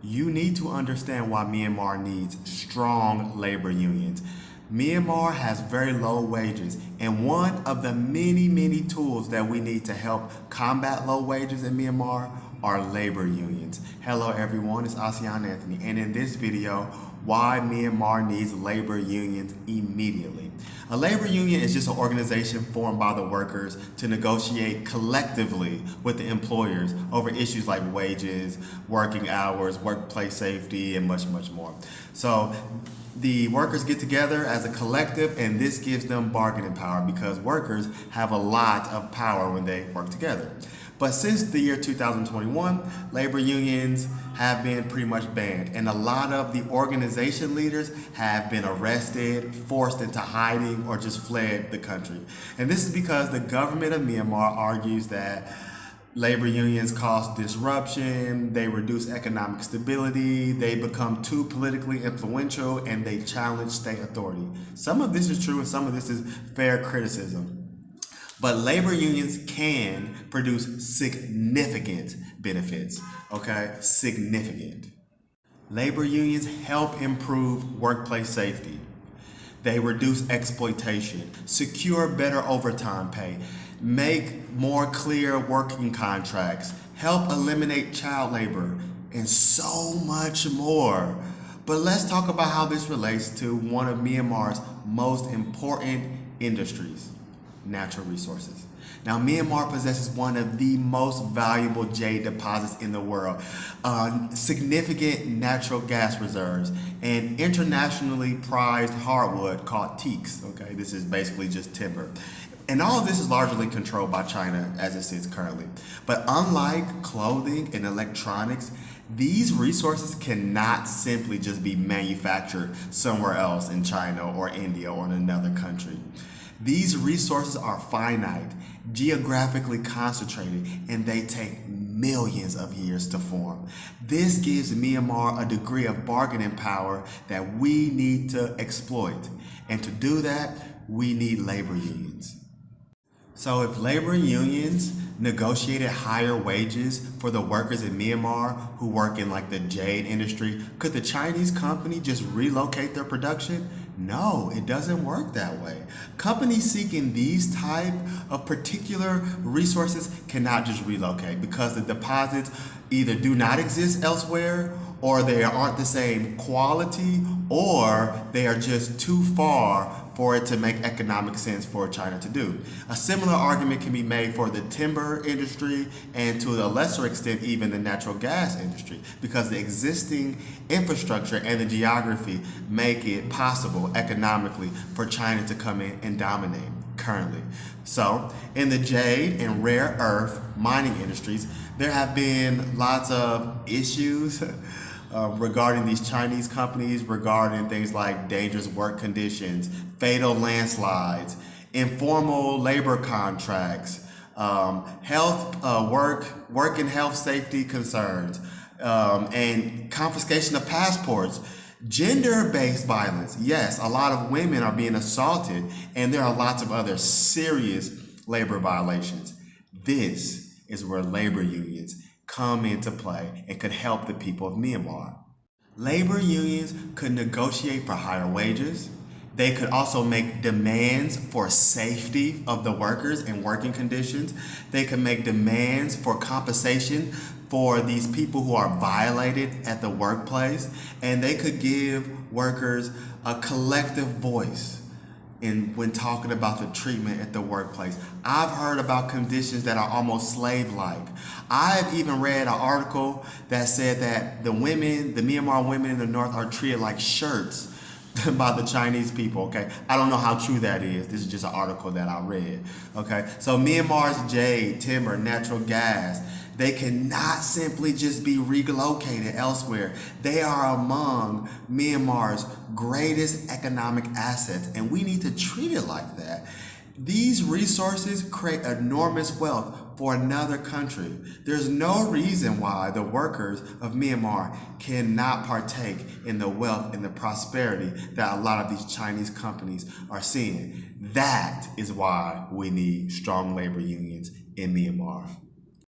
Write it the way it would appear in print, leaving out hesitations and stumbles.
you need to understand why Myanmar needs strong labor unions. Myanmar has very low wages, and one of the many tools that we need to help combat low wages in Myanmar are labor unions. Hello everyone, it's Asian Anthony, and in this video, why Myanmar needs labor unions immediately. A labor union is just an organization formed by the workers to negotiate collectively with the employers over issues like wages, working hours, workplace safety, and much more. So the workers get together as a collective, and this gives them bargaining power because workers have a lot of power when they work together. But since the year 2021, labor unions have been pretty much banned, and a lot of the organization leaders have been arrested, forced into hiding, or just fled the country. And this is because the government of Myanmar argues that labor unions cause disruption, they reduce economic stability, they become too politically influential, and they challenge state authority. Some of this is true and some of this is fair criticism. But labor unions can produce significant benefits, okay? Significant. Labor unions help improve workplace safety. They reduce exploitation, secure better overtime pay, make more clear working contracts, help eliminate child labor, and so much more. But let's talk about how this relates to one of Myanmar's most important industries: natural resources. Now, Myanmar possesses one of the most valuable jade deposits in the world, significant natural gas reserves, and internationally prized hardwood called teaks. Okay, this is basically just timber. And all of this is largely controlled by China as it sits currently. But unlike clothing and electronics, these resources cannot simply just be manufactured somewhere else in China or India or in another country. These resources are finite, geographically concentrated, and they take millions of years to form. This gives Myanmar a degree of bargaining power that we need to exploit. And to do that, we need labor unions. So if labor unions negotiated higher wages for the workers in Myanmar who work in like the jade industry, could the Chinese company just relocate their production? No, it doesn't work that way. Companies seeking these type of particular resources cannot just relocate because the deposits either do not exist elsewhere, or they aren't the same quality, or they are just too far for it to make economic sense for China to do. A similar argument can be made for the timber industry and to a lesser extent even the natural gas industry, because the existing infrastructure and the geography make it possible economically for China to come in and dominate currently. So in the jade and rare earth mining industries, there have been lots of issues regarding these Chinese companies, regarding things like dangerous work conditions, fatal landslides, informal labor contracts, work and health safety concerns, and confiscation of passports, gender-based violence. Yes, a lot of women are being assaulted, and there are lots of other serious labor violations. This is where labor unions come into play and could help the people of Myanmar. Labor unions could negotiate for higher wages. They could also make demands for safety of the workers and working conditions. They could make demands for compensation for these people who are violated at the workplace. And they could give workers a collective voice when talking about the treatment at the workplace. I've heard about conditions that are almost slave-like. I've even read an article that said that the Myanmar women in the north are treated like shirts by the Chinese people, okay? I don't know how true that is. This is just an article that I read, okay? So Myanmar's jade, timber, natural gas, they cannot simply just be relocated elsewhere. They are among Myanmar's greatest economic assets, and we need to treat it like that. These resources create enormous wealth for another country. There's no reason why the workers of Myanmar cannot partake in the wealth and the prosperity that a lot of these Chinese companies are seeing. That is why we need strong labor unions in Myanmar.